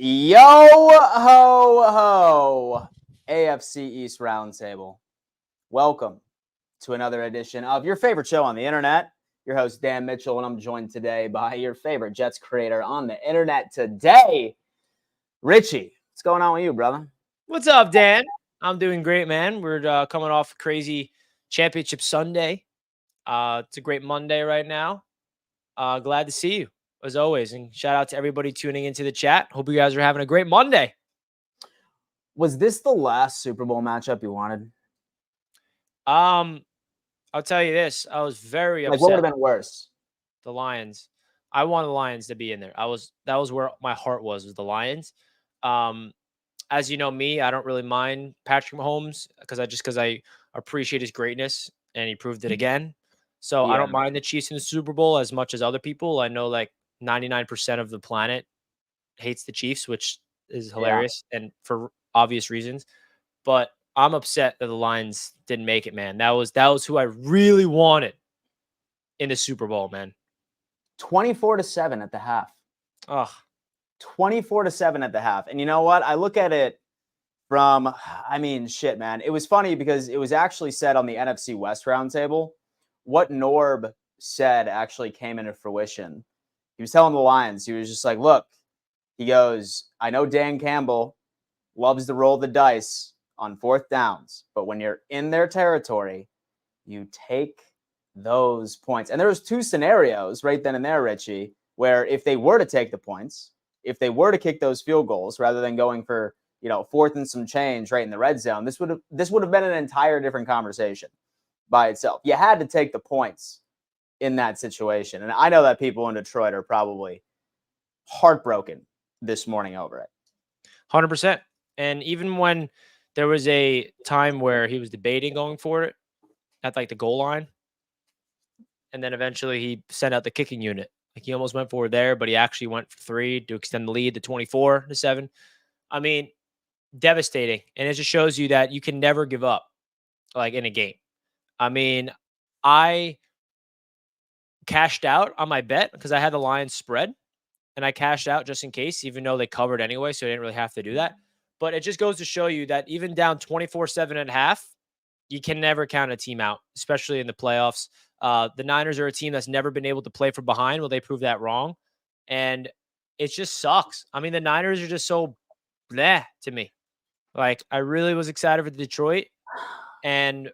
Yo ho ho, AFC East Roundtable. Welcome to another edition of your favorite show on the internet. Your host, Dan Mitchell, and I'm joined today by your favorite Jets creator on the internet today, Richie. What's going on with you, brother? What's up, Dan? I'm doing great, man. We're coming off a crazy championship Sunday. It's a great Monday right now. Glad to see you, as always. And shout out to everybody tuning into the chat. Hope you guys are having a great Monday. Was this the last Super Bowl matchup you wanted? I'll tell you this. I was very upset. What would have been worse? The Lions. I wanted the Lions to be in there. That was where my heart was the Lions. As you know me, I don't really mind Patrick Mahomes because I appreciate his greatness, and he proved it again. So I don't mind the Chiefs in the Super Bowl as much as other people. I know like 99% of the planet hates the Chiefs, which is hilarious and for obvious reasons. But I'm upset that the Lions didn't make it, man. That was who I really wanted in the Super Bowl, man. 24-7 at the half. Ugh. 24-7 at the half. And you know what? I look at it from, shit, man. It was funny because it was actually said on the NFC West roundtable. What Norb said actually came into fruition. He was telling the Lions, he was just like, look, he goes, I know Dan Campbell loves to roll the dice on fourth downs, but when you're in their territory, you take those points. And there was two scenarios right then and there, Richie, where if they were to take the points, if they were to kick those field goals rather than going for, fourth and some change right in the red zone, this would have been an entire different conversation by itself. You had to take the points in that situation. And I know that people in Detroit are probably heartbroken this morning over it. 100%. And even when there was a time where he was debating going for it at like the goal line, and then eventually he sent out the kicking unit. Like he almost went forward there, but he actually went for 3 to extend the lead to 24-7. I mean, devastating. And it just shows you that you can never give up like in a game. I mean, I cashed out on my bet because I had the Lions spread, and I cashed out just in case, even though they covered anyway, so I didn't really have to do that. But it just goes to show you that even down 24-7 at half, you can never count a team out, especially in the playoffs. The Niners are a team that's never been able to play from behind. Well, they proved that wrong. And it just sucks. I mean, the Niners are just so bleh to me. Like, I really was excited for Detroit. And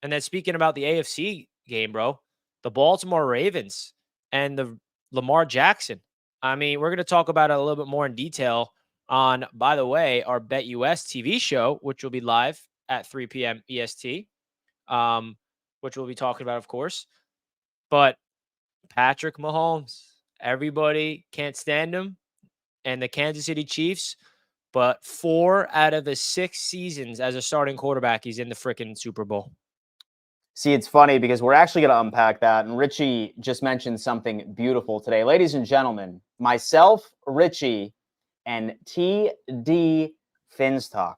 then speaking about the AFC game, bro, the Baltimore Ravens and the Lamar Jackson. I mean, we're going to talk about it a little bit more in detail on, by the way, our BetUS TV show, which will be live at 3 p.m. EST, which we'll be talking about, of course. But Patrick Mahomes, everybody can't stand him, and the Kansas City Chiefs. But 4 out of the 6 seasons as a starting quarterback, he's in the freaking Super Bowl. See, it's funny because we're actually going to unpack that. And Richie just mentioned something beautiful today. Ladies and gentlemen, myself, Richie, and TD Finstalk.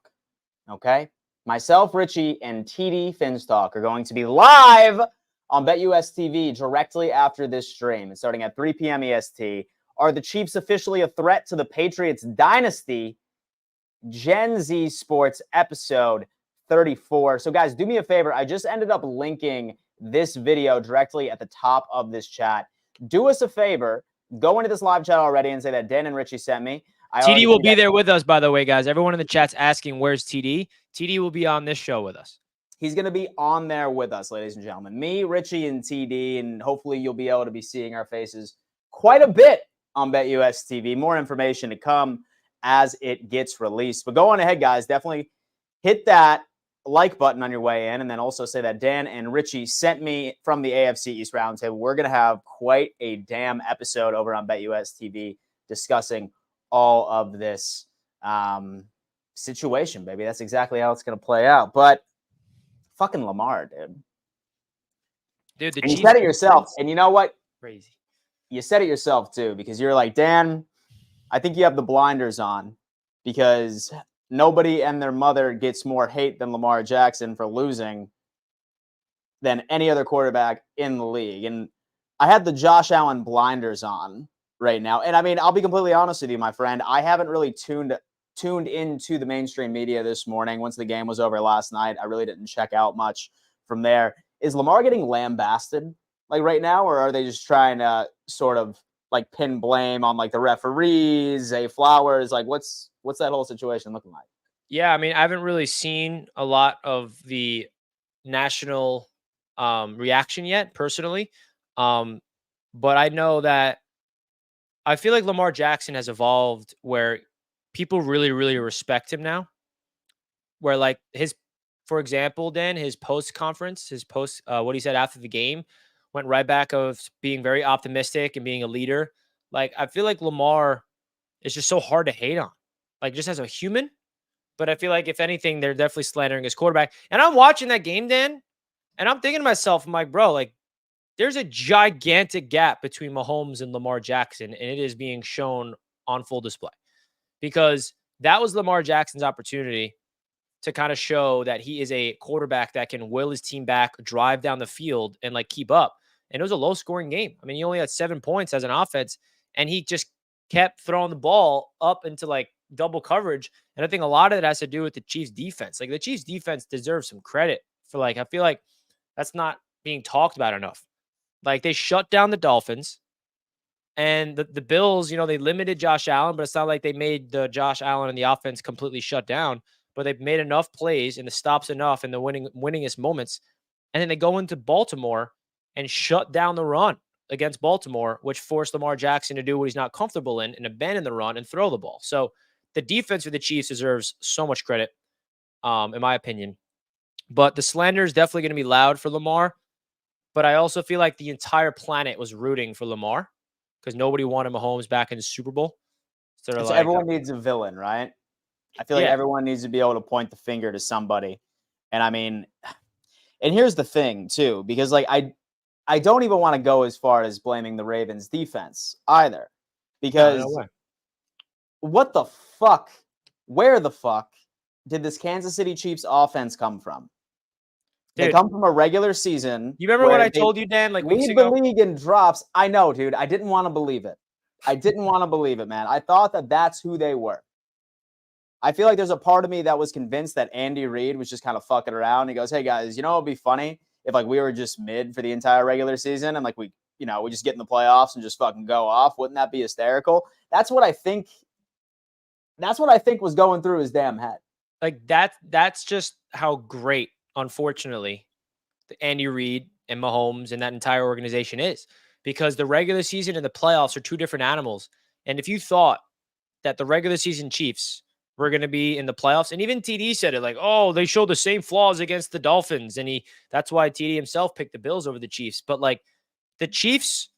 Okay? Myself, Richie, and TD Finstalk are going to be live on BetUS TV directly after this stream. It's starting at 3 p.m. EST. Are the Chiefs officially a threat to the Patriots dynasty? Gen Z Sports episode 34. So guys, do me a favor. I just ended up linking this video directly at the top of this chat. Do us a favor. Go into this live chat already and say that Dan and Richie sent me. TD will be there with us, by the way, guys. Everyone in the chat's asking, where's TD? TD will be on this show with us. He's going to be on there with us, ladies and gentlemen. Me, Richie, and TD, and hopefully you'll be able to be seeing our faces quite a bit on BetUS TV. More information to come as it gets released. But go on ahead, guys. Definitely hit that like button on your way in, and then also say that Dan and Richie sent me from the AFC East Roundtable. We're going to have quite a damn episode over on BetUS TV discussing all of this situation, baby. That's exactly how it's going to play out. But fucking Lamar, dude. Dude, and you said it yourself. And you know what? Crazy. You said it yourself, too, because you're like, Dan, I think you have the blinders on because nobody and their mother gets more hate than Lamar Jackson for losing than any other quarterback in the league. And I had the Josh Allen blinders on right now. And I mean, I'll be completely honest with you, my friend. I haven't really tuned into the mainstream media this morning. Once the game was over last night, I really didn't check out much from there. Is Lamar getting lambasted like right now, or are they just trying to sort of like pin blame on like the referees, Zay Flowers? Like, what's that whole situation looking like? Yeah, I mean, I haven't really seen a lot of the national reaction yet, personally. Um, but I know that I feel like Lamar Jackson has evolved where people really, really respect him now. Where like for example, Dan, his post conference, what he said after the game went right back of being very optimistic and being a leader. Like I feel like Lamar is just so hard to hate on, like just as a human. But I feel like if anything, they're definitely slandering his quarterback. And I'm watching that game, Dan, and I'm thinking to myself, I'm like, bro, like there's a gigantic gap between Mahomes and Lamar Jackson, and it is being shown on full display because that was Lamar Jackson's opportunity to kind of show that he is a quarterback that can will his team back, drive down the field, and like keep up. And it was a low scoring game. I mean, he only had 7 points as an offense, and he just kept throwing the ball up into like double coverage. And I think a lot of it has to do with the Chiefs defense. Like the Chiefs defense deserves some credit for like, I feel like that's not being talked about enough. Like they shut down the Dolphins and the Bills, they limited Josh Allen, but it's not like they made the Josh Allen and the offense completely shut down. But they've made enough plays and the stops enough in the winningest moments. And then they go into Baltimore and shut down the run against Baltimore, which forced Lamar Jackson to do what he's not comfortable in and abandon the run and throw the ball. So the defense for the Chiefs deserves so much credit, in my opinion. But the slander is definitely going to be loud for Lamar. But I also feel like the entire planet was rooting for Lamar because nobody wanted Mahomes back in the Super Bowl. So they're So like, everyone needs a villain, right? I feel like yeah, everyone needs to be able to point the finger to somebody. And I mean, and here's the thing too, because like I don't even want to go as far as blaming the Ravens defense either. no Because way. what the fuck? Where the fuck did this Kansas City Chiefs offense come from? They Dude, come from a regular season you remember what where I they told you, Dan, like weeks lead the ago? league in drops. I know, dude. I didn't want to believe it. I didn't want to believe it, man. I thought that that's who they were. I feel like there's a part of me that was convinced that Andy Reid was just kind of fucking around. He goes, "Hey guys, it'd be funny if like we were just mid for the entire regular season and like we just get in the playoffs and just fucking go off. Wouldn't that be hysterical?" That's what I think. That's what I think was going through his damn head. Like that's just how great, unfortunately, the Andy Reid and Mahomes and that entire organization is. Because the regular season and the playoffs are two different animals. And if you thought that the regular season Chiefs were going to be in the playoffs, and even TD said it like, oh, they showed the same flaws against the Dolphins. And that's why TD himself picked the Bills over the Chiefs. But like the Chiefs,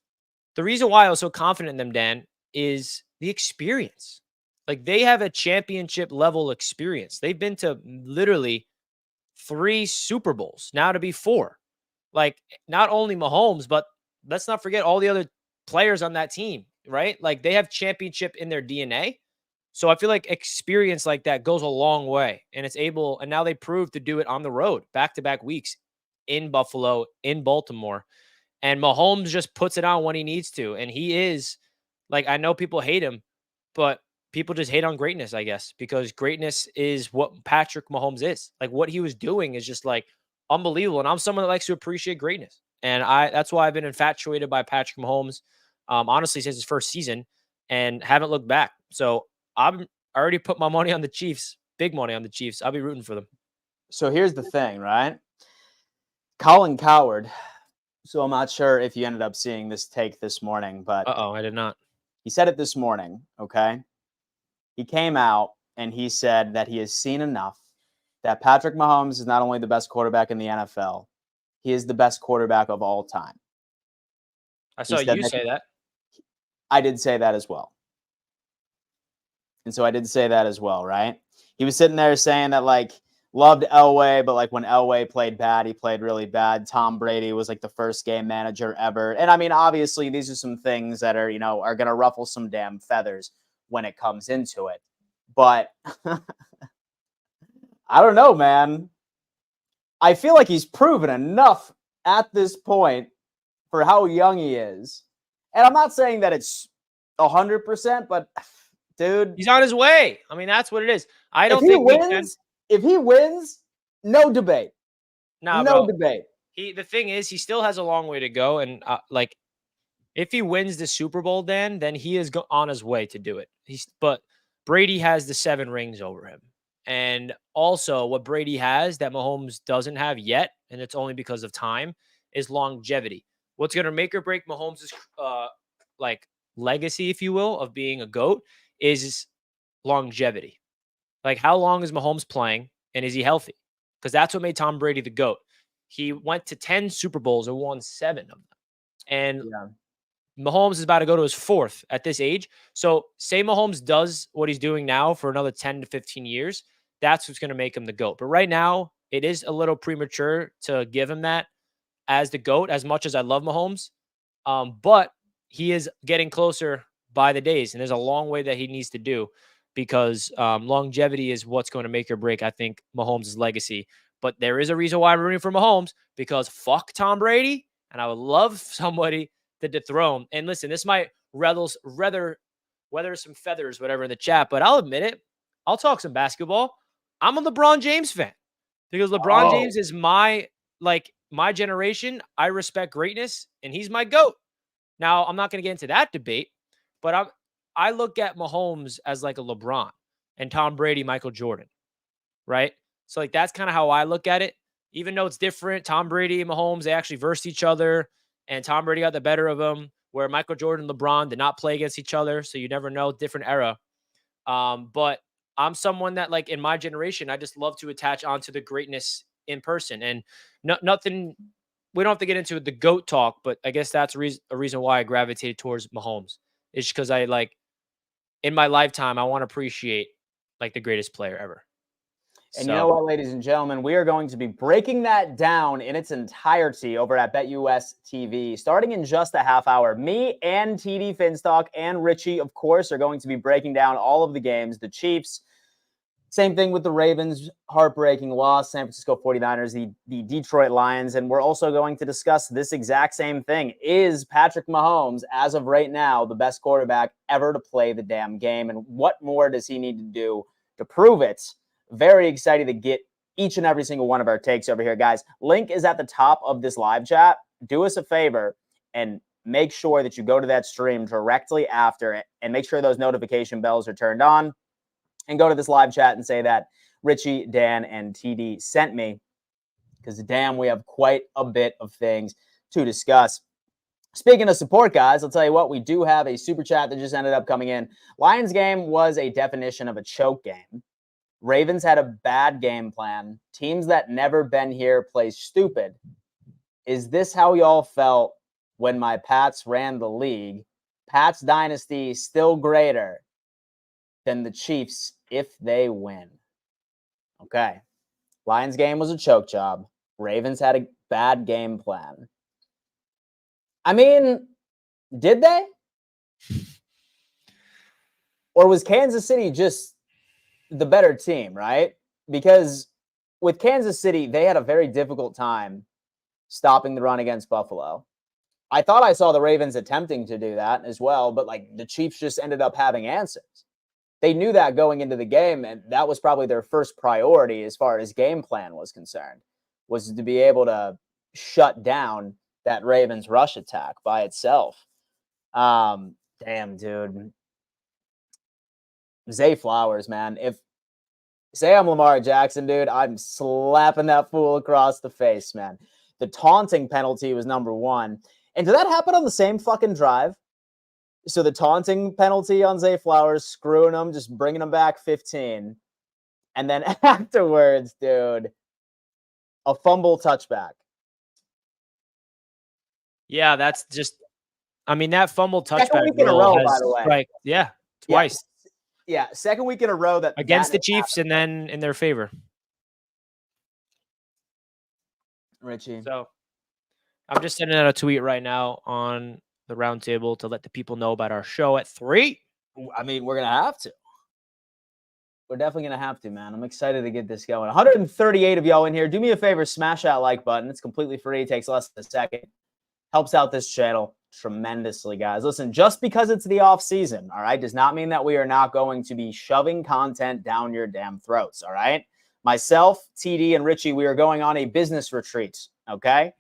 the reason why I was so confident in them, Dan, is the experience. Like they have a championship level experience. They've been to literally 3 Super Bowls, now to be 4. Like not only Mahomes, but let's not forget all the other players on that team, right? Like they have championship in their DNA. So I feel like experience like that goes a long way and and now they prove to do it on the road, back-to-back weeks in Buffalo, in Baltimore. And Mahomes just puts it on when he needs to. And he is like, I know people hate him, but people just hate on greatness, I guess, because greatness is what Patrick Mahomes is. Like what he was doing is just like unbelievable. And I'm someone that likes to appreciate greatness. And that's why I've been infatuated by Patrick Mahomes, honestly, since his first season and haven't looked back. So I already put my money on the Chiefs, big money on the Chiefs. I'll be rooting for them. So here's the thing, right? Colin Coward. So I'm not sure if you ended up seeing this take this morning, but Uh-oh, I did not. he said it this morning, okay? He came out and he said that he has seen enough that Patrick Mahomes is not only the best quarterback in the NFL, he is the best quarterback of all time. I He saw said you that say that. I did say that as well. And so I did say that as well, right? He was sitting there saying that like loved Elway, but like when Elway played bad, he played really bad. Tom Brady was like the first game manager ever. And I mean, obviously, these are some things that are, are going to ruffle some damn feathers when it comes into it. But I don't know, man. I feel like he's proven enough at this point for how young he is. And I'm not saying that it's 100%. But dude, He's on his way. I mean, that's what it is. I don't if he think we can. wins, if he wins, no debate. Nah, No bro. debate. The thing is, he still has a long way to go, and like, if he wins the Super Bowl, then he is on his way to do it. But Brady has the 7 rings over him, and also what Brady has that Mahomes doesn't have yet, and it's only because of time, is longevity. What's going to make or break Mahomes' like legacy, if you will, of being a GOAT is longevity. Like, how long is Mahomes playing, and is he healthy? Because that's what made Tom Brady the GOAT. He went to 10 Super Bowls and won 7 of them. And Yeah. Mahomes is about to go to his 4th at this age. So say Mahomes does what he's doing now for another 10 to 15 years. That's what's going to make him the GOAT. But right now, it is a little premature to give him that as the GOAT, as much as I love Mahomes. But he is getting closer by the days, and there's a long way that he needs to do, because longevity is what's going to make or break, I think, Mahomes' legacy. But there is a reason why I'm rooting for Mahomes, because fuck Tom Brady, and I would love somebody to dethrone. And listen, this might weather some feathers, whatever, in the chat, but I'll admit it. I'll talk some basketball. I'm a LeBron James fan, because LeBron James is my generation. I respect greatness, and he's my GOAT. Now, I'm not going to get into that debate, but I look at Mahomes as like a LeBron, and Tom Brady, Michael Jordan, right? So like, that's kind of how I look at it. Even though it's different, Tom Brady and Mahomes, they actually versed each other, and Tom Brady got the better of him, where Michael Jordan and LeBron did not play against each other. So you never know, different era. But I'm someone that, like, in my generation, I just love to attach onto the greatness in person, and nothing. We don't have to get into the GOAT talk, but I guess that's a reason why I gravitated towards Mahomes. It's because I like, in my lifetime, I want to appreciate like the greatest player ever. And you know what, ladies and gentlemen, we are going to be breaking that down in its entirety over at BetUS TV, starting in just a half hour. Me and TD Finstock and Richie, of course, are going to be breaking down all of the games. The Chiefs, same thing with the Ravens, heartbreaking loss, San Francisco 49ers, the Detroit Lions, and we're also going to discuss this exact same thing. Is Patrick Mahomes, as of right now, the best quarterback ever to play the damn game, and what more does he need to do to prove it? Very excited to get each and every single one of our takes over here, guys. Link is at the top of this live chat. Do us a favor and make sure that you go to that stream directly after it, and make sure those notification bells are turned on, and go to this live chat and say that Richie, Dan, and TD sent me, because damn, we have quite a bit of things to discuss. Speaking of support, guys, I'll tell you what, we do have a super chat that just ended up coming in. Lions game was a definition of a choke game. Ravens had a bad game plan. Teams that never been here play stupid. Is this how y'all felt when my Pats ran the league? Pats dynasty still greater than the Chiefs if they win. Okay. Lions game was a choke job. Ravens had a bad game plan. I mean, did they? Or was Kansas City just the better team, right? Because with Kansas City, they had a very difficult time stopping the run against Buffalo. I thought I saw the Ravens attempting to do that as well, but like, the Chiefs just ended up having answers. They knew that going into the game, and that was probably their first priority as far as game plan was concerned, was to be able to shut down that Ravens rush attack by itself. Damn, dude. Zay Flowers, man. If say I'm Lamar Jackson, dude, I'm slapping that fool across the face, man. The taunting penalty was number 1. And did that happen on the same fucking drive? So the taunting penalty on Zay Flowers, screwing him, just bringing him back 15. And then afterwards, dude, a fumble touchback. Yeah, that's just, I mean, that fumble touchback Second week in a row, by the way. Like, yeah, twice. Yeah, second week in a row that against the Chiefs happened. And then in their favor. Richie. So I'm just sending out a tweet right now on the roundtable to let the people know about our show at 3. I mean, we're going to have to. We're definitely going to have to, man. I'm excited to get this going. 138 of y'all in here. Do me a favor, smash that like button. It's completely free. It takes less than a second. Helps out this channel tremendously, guys. Listen, just because it's the off season, all right, does not mean that we are not going to be shoving content down your damn throats, all right? Myself, TD, and Richie, we are going on a business retreat, okay,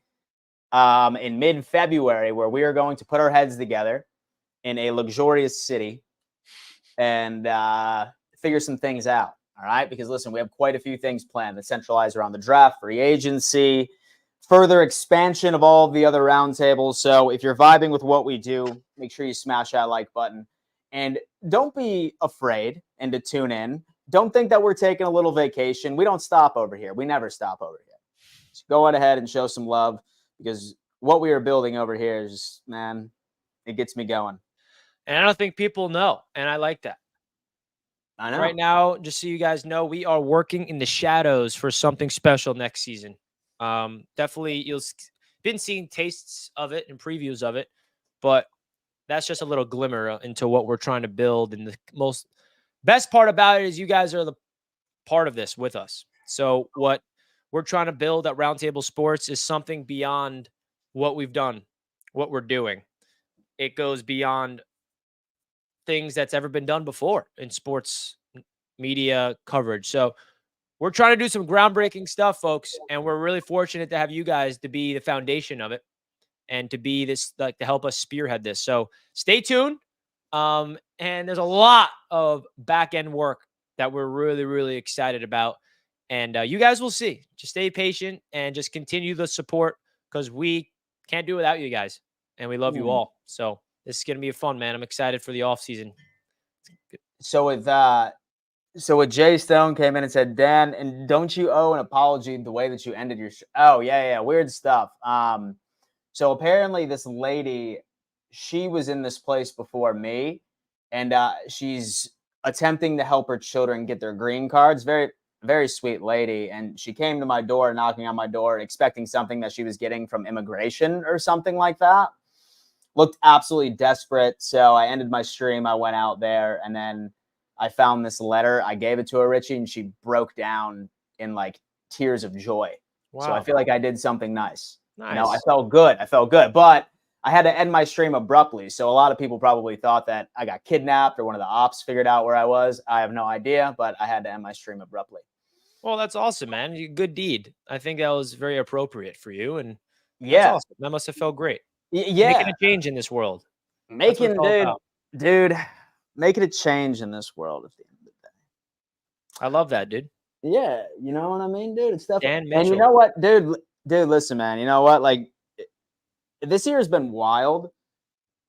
in mid-February, where we are going to put our heads together in a luxurious city and figure some things out, all right? Because, listen, we have quite a few things planned that centralize around the draft, free agency, further expansion of all of the other roundtables. So if you're vibing with what we do, make sure you smash that like button. And don't be afraid and to tune in. Don't think that we're taking a little vacation. We don't stop over here. We never stop over here. So go on ahead and show some love, because what we are building over here is, man, it gets me going. And I don't think people know, and I like that. I know. Right now, just so you guys know, we are working in the shadows for something special next season. Definitely, you'll been seeing tastes of it and previews of it, but that's just a little glimmer into what we're trying to build. And the most best part about it is you guys are the part of this with us. So what we're trying to build at Roundtable Sports is something beyond what we've done, what we're doing. It goes beyond things that's ever been done before in sports media coverage. So we're trying to do some groundbreaking stuff, folks, and we're really fortunate to have you guys to be the foundation of it and to be this, like, to help us spearhead this. So stay tuned. And there's a lot of back end work that we're really, really excited about. And you guys will see. Just stay patient and just continue the support, because we can't do it without you guys. And we love you all. So this is going to be fun, man. I'm excited for the off season. So with Jay Stone came in and said, Dan, and don't you owe an apology the way that you ended your show? Oh, yeah, weird stuff. So apparently this lady, she was in this place before me, and she's attempting to help her children get their green cards. Very, very sweet lady. And she came to my door, knocking on my door, expecting something that she was getting from immigration or something like that. Looked absolutely desperate. So I ended my stream. I went out there, and then I found this letter. I gave it to her, Richie, and she broke down in like tears of joy. Wow. So I feel like I did something nice. You know, I felt good, but I had to end my stream abruptly. So a lot of people probably thought that I got kidnapped or one of the ops figured out where I was. I have no idea, but I had to end my stream abruptly. Well, that's awesome, man. Good deed. I think that was very appropriate for you. And yeah, that's awesome. That must have felt great. Yeah. Making a change in this world. Making a change in this world at the end of the day. I love that, dude. Yeah. You know what I mean, dude? It's definitely. And you know what, dude, listen, man, you know what? Like, this year has been wild.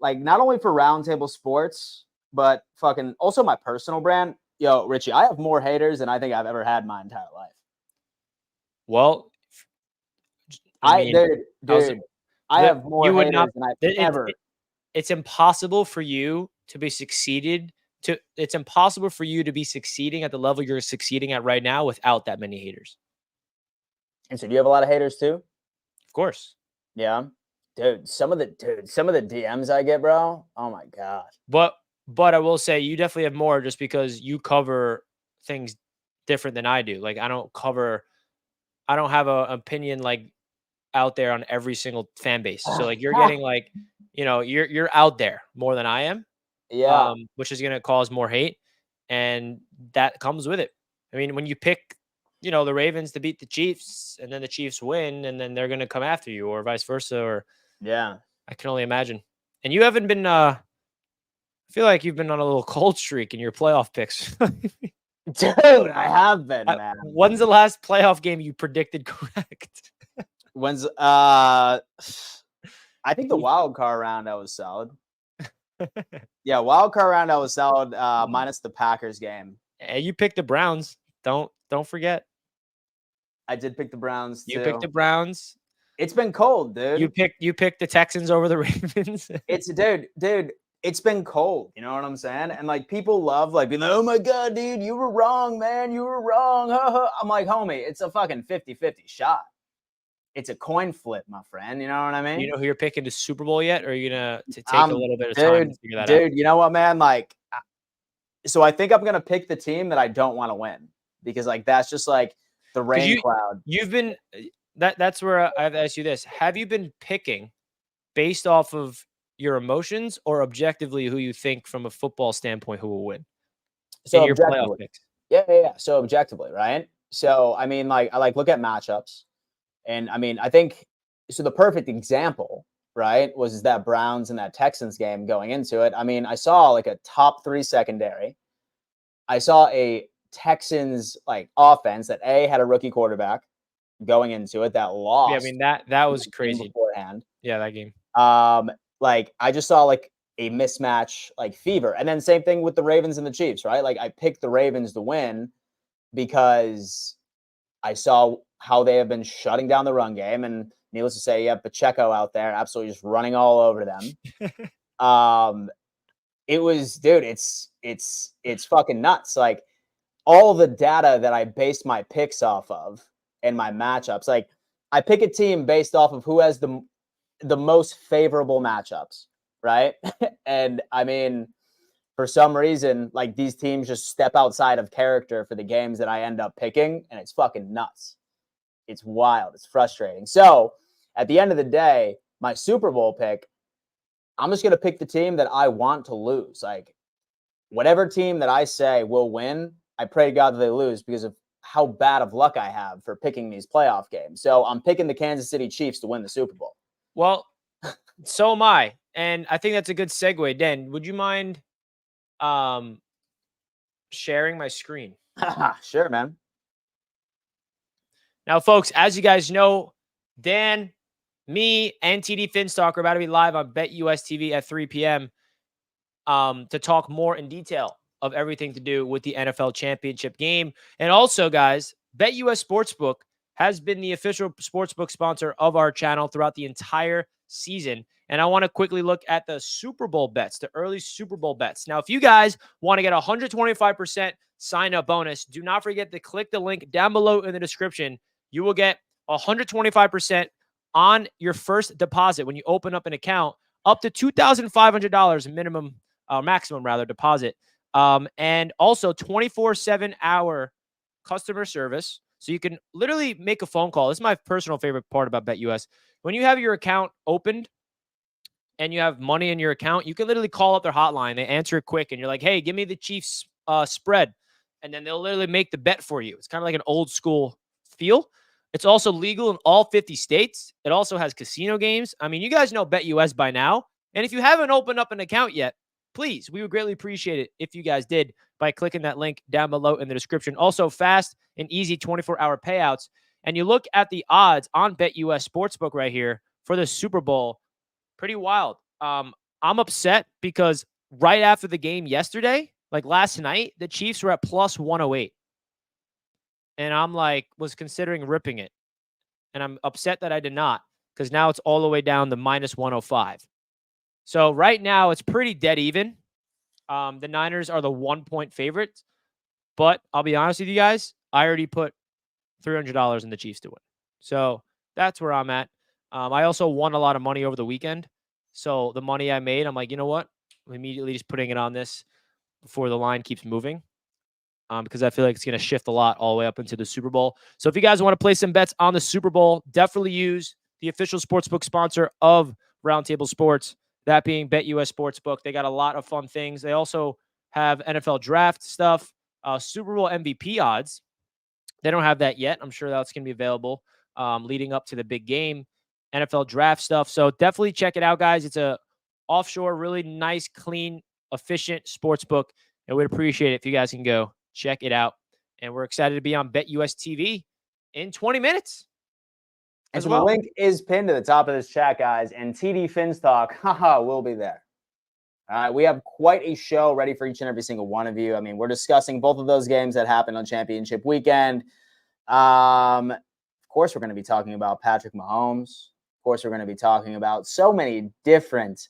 Like, not only for Roundtable Sports, but fucking also my personal brand. Yo, Richie, I have more haters than I think I've ever had in my entire life. Well, I have more haters than I've ever. It's impossible for you to be succeeding at the level you're succeeding at right now without that many haters. And so do you have a lot of haters too? Of course. Yeah. Dude, some of the DMs I get, bro. Oh my God. But I will say you definitely have more, just because you cover things different than I do. Like, I don't have an opinion like out there on every single fan base. So like you're getting like, you know, you're out there more than I am. Yeah. Which is going to cause more hate, and that comes with it. I mean, when you pick, you know, the Ravens to beat the Chiefs and then the Chiefs win, and then they're going to come after you, or vice versa, or yeah, I can only imagine. And you haven't been, I feel like you've been on a little cold streak in your playoff picks. Dude, I have been, man. When's the last playoff game you predicted correct? I think the wild card round I was solid. Yeah, wild card round I was solid, minus the Packers game. And you picked the Browns. Don't forget. I did pick the Browns too. You picked the Browns. It's been cold, dude. You picked the Texans over the Ravens. Dude, it's been cold. You know what I'm saying? And like, people love like being like, oh my God, dude, you were wrong, man. You were wrong. I'm like, homie, it's a fucking 50-50 shot. It's a coin flip, my friend. You know what I mean? You know who you're picking to Super Bowl yet? Or are you going to take a little bit of time to figure that out? Dude, you know what, man? Like, so I think I'm going to pick the team that I don't want to win, because like, that's just like the rain cloud. You've been, that's where I have to ask you this. Have you been picking based off of your emotions or objectively who you think from a football standpoint who will win in So your playoff objectively, picks? yeah. So objectively, right? So I mean, like I look at matchups, and I mean, I think so. The perfect example, right, was that Browns and that Texans game going into it. I mean, I saw like a top 3 secondary. I saw a Texans like offense that had a rookie quarterback going into it that Yeah, I lost mean that the was game crazy. beforehand. Yeah, that game. Like I just saw like a mismatch like fever. And then same thing with the Ravens and the Chiefs, right? Like I picked the Ravens to win because I saw how they have been shutting down the run game. And needless to say, you have Pacheco out there absolutely just running all over them. Um, it was, dude, it's fucking nuts. Like all the data that I based my picks off of and my matchups, like I pick a team based off of who has the most favorable matchups, right? And I mean, for some reason, like these teams just step outside of character for the games that I end up picking, and it's fucking nuts. It's wild. It's frustrating. So at the end of the day, my Super Bowl pick, I'm just gonna pick the team that I want to lose. Like whatever team that I say will win, I pray to God that they lose because of how bad of luck I have for picking these playoff games. So I'm picking the Kansas City Chiefs to win the Super Bowl. Well, so am I. And I think that's a good segue. Dan, would you mind um sharing my screen? Sure, man. Now, folks, as you guys know, Dan, me, and TD Finstock are about to be live on BetUS TV at 3 p.m. To talk more in detail of everything to do with the NFL championship game. And also, guys, BetUS Sportsbook has been the official sportsbook sponsor of our channel throughout the entire season. And I want to quickly look at the Super Bowl bets, the early Super Bowl bets. Now, if you guys want to get 125% sign up bonus, do not forget to click the link down below in the description. You will get 125% on your first deposit when you open up an account, up to $2,500 minimum, maximum rather, deposit. And also 24/7 hour customer service. So you can literally make a phone call. This is my personal favorite part about BetUS. When you have your account opened and you have money in your account, you can literally call up their hotline. They answer it quick, and you're like, "Hey, give me the Chiefs spread," and then they'll literally make the bet for you. It's kind of like an old school feel. It's also legal in all 50 states. It also has casino games. I mean, you guys know BetUS by now, and if you haven't opened up an account yet, please, we would greatly appreciate it if you guys did by clicking that link down below in the description. Also, fast and easy 24-hour payouts. And you look at the odds on BetUS Sportsbook right here for the Super Bowl. Pretty wild. I'm upset because right after the game yesterday, like last night, the Chiefs were at plus 108. And I'm like, was considering ripping it. And I'm upset that I did not because now it's all the way down to minus 105. So right now it's pretty dead even. The Niners are the 1-point favorites. But I'll be honest with you guys, I already put $300 in the Chiefs to win. So that's where I'm at. I also won a lot of money over the weekend. So the money I made, I'm like, you know what? I'm immediately just putting it on this before the line keeps moving. Because I feel like it's going to shift a lot all the way up into the Super Bowl. So if you guys want to play some bets on the Super Bowl, definitely use the official sportsbook sponsor of Roundtable Sports, that being BetUS Sportsbook. They got a lot of fun things. They also have NFL draft stuff, Super Bowl MVP odds. They don't have that yet. I'm sure that's going to be available leading up to the big game, NFL draft stuff. So definitely check it out, guys. It's a offshore, really nice, clean, efficient sports book. And we'd appreciate it if you guys can go check it out. And we're excited to be on BetUS TV in 20 minutes. And so the link is pinned to the top of this chat, guys. And TD Finstock, will be there. All right, we have quite a show ready for each and every single one of you. I mean, we're discussing both of those games that happened on championship weekend. Of course, we're going to be talking about Patrick Mahomes. Of course, we're going to be talking about so many different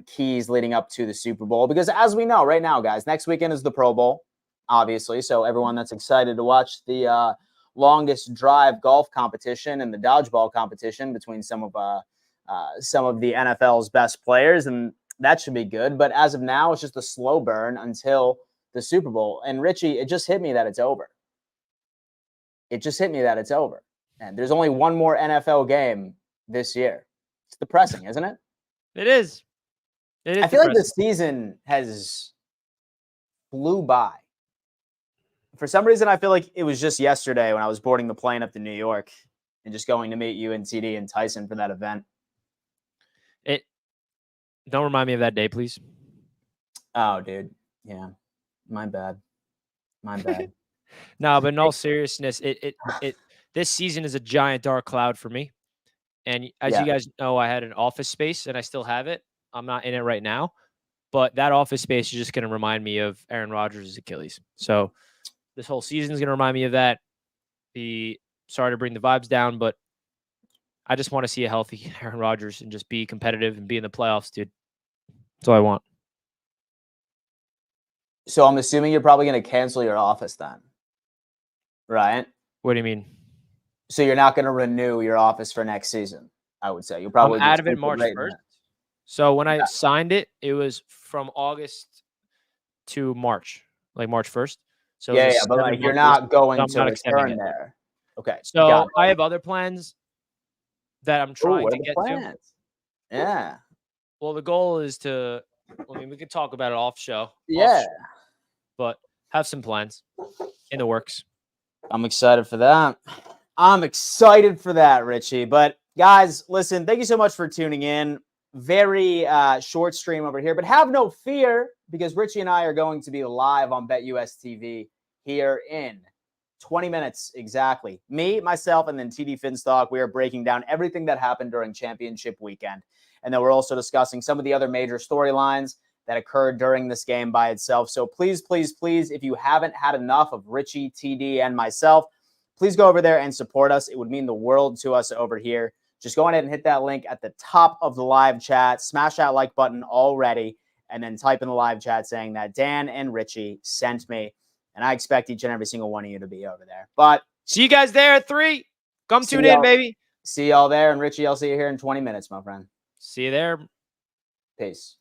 keys leading up to the Super Bowl. Because as we know right now, guys, next weekend is the Pro Bowl, obviously. So everyone that's excited to watch the longest drive golf competition and the dodgeball competition between some of the NFL's best players, and that should be good. But as of now, it's just a slow burn until the Super Bowl. And Richie, it just hit me that it's over. And there's only one more NFL game this year. It's depressing, isn't it? It is. It is I feel like depressing. this season has flew by. For some reason, I feel like it was just yesterday when I was boarding the plane up to New York and just going to meet you and TD and Tyson for that event. It don't remind me of that day, please. Oh, dude. Yeah. My bad. My bad. No, but in all seriousness, it this season is a giant dark cloud for me. And as you Yeah. guys know, I had an office space and I still have it. I'm not in it right now, but that office space is just going to remind me of Aaron Rodgers' Achilles. So this whole season is going to remind me of that. Sorry to bring the vibes down, but I just want to see a healthy Aaron Rodgers and just be competitive and be in the playoffs, dude. That's all I want. So I'm assuming you're probably going to cancel your office then, right? What do you mean? So you're not going to renew your office for next season, I would say. You'll I'm probably out just of it keep it March right 1st. now. So when I signed it, it was from August to March, like March 1st. So it Yeah, was a yeah, but like you're 7-month lease. not So going I'm to not extending return it. there. Okay, got So it. I have other plans that I'm Oh, trying what to are the get to. plans? Yeah. Well, the goal is to, I mean, we could talk about it off Yeah. show, but have some plans in the works. I'm excited for that. I'm excited for that, Richie. But guys, listen, thank you so much for tuning in. Very short stream over here, but have no fear because Richie and I are going to be live on BetUS TV here in 20 minutes exactly. Me, myself, and then TD Finstock. We are breaking down everything that happened during championship weekend. And then we're also discussing some of the other major storylines that occurred during this game by itself. So please, please, please, if you haven't had enough of Richie, TD, and myself, please go over there and support us. It would mean the world to us over here. Just go ahead and hit that link at the top of the live chat. Smash that like button already, and then type in the live chat saying that Dan and Richie sent me. And I expect each and every single one of you to be over there. But see you guys there at 3. Come tune in, baby. See y'all there. And Richie, I'll see you here in 20 minutes, my friend. See you there. Peace.